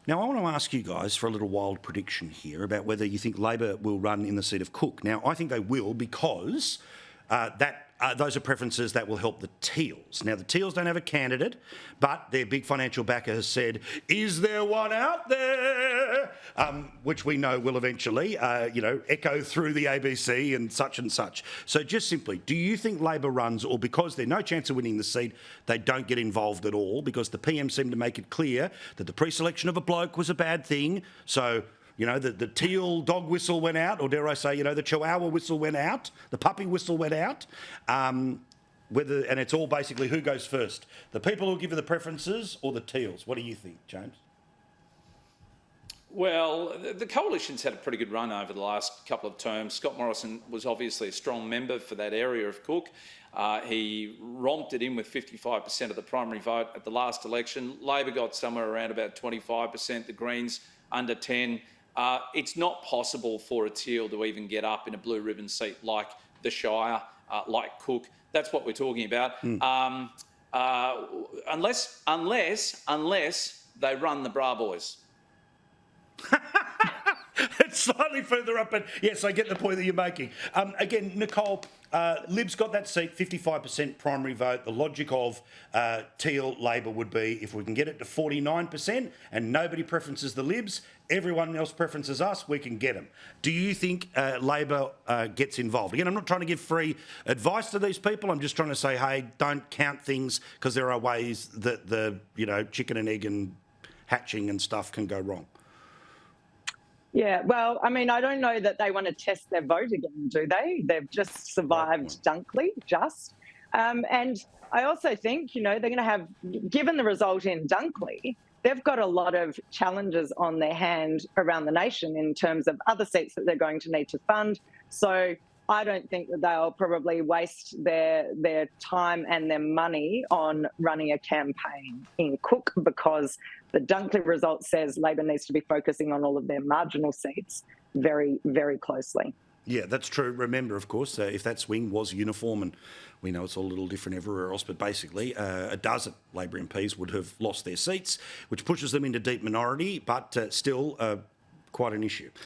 Now, I want to ask you guys for a little wild prediction here about whether you think Labor will run in the seat of Cook. Now, I think they will because those are preferences that will help the Teals. Now, the Teals don't have a candidate, but their big financial backer has said, is there one out there? Which we know will eventually, echo through the ABC and such. So just simply, do you think Labor runs, or because there's no chance of winning the seat, they don't get involved at all? Because the PM seemed to make it clear that the pre-selection of a bloke was a bad thing. So the teal dog whistle went out, or dare I say, the chihuahua whistle went out, the puppy whistle went out. And it's all basically who goes first, the people who give you the preferences or the Teals. What do you think, James? Well, the coalition's had a pretty good run over the last couple of terms. Scott Morrison was obviously a strong member for that area of Cook. He romped it in with 55% of the primary vote at the last election. Labor got somewhere around about 25%, the Greens under 10%. It's not possible for a Teal to even get up in a blue ribbon seat like the Shire, like Cook. That's what we're talking about. Unless they run the Bra Boys. It's slightly further up, but yes, I get the point that you're making. Again, Nicole, Lib's got that seat, 55% primary vote. The logic of Teal Labor would be if we can get it to 49% and nobody preferences the Libs, everyone else preferences us, we can get them. Do you think Labor gets involved? Again, I'm not trying to give free advice to these people. I'm just trying to say, hey, don't count things because there are ways that the chicken and egg and hatching and stuff can go wrong. Yeah, well, I mean, I don't know that they want to test their vote again, do they? They've just survived Dunkley, and I also think, they're going to have, given the result in Dunkley, they've got a lot of challenges on their hand around the nation in terms of other seats that they're going to need to fund. So I don't think that they'll probably waste their time and their money on running a campaign in Cook, because the Dunkley result says Labor needs to be focusing on all of their marginal seats very, very closely. Yeah, that's true. Remember, of course, if that swing was uniform, and we know it's all a little different everywhere else, but basically a dozen Labor MPs would have lost their seats, which pushes them into deep minority, but still quite an issue.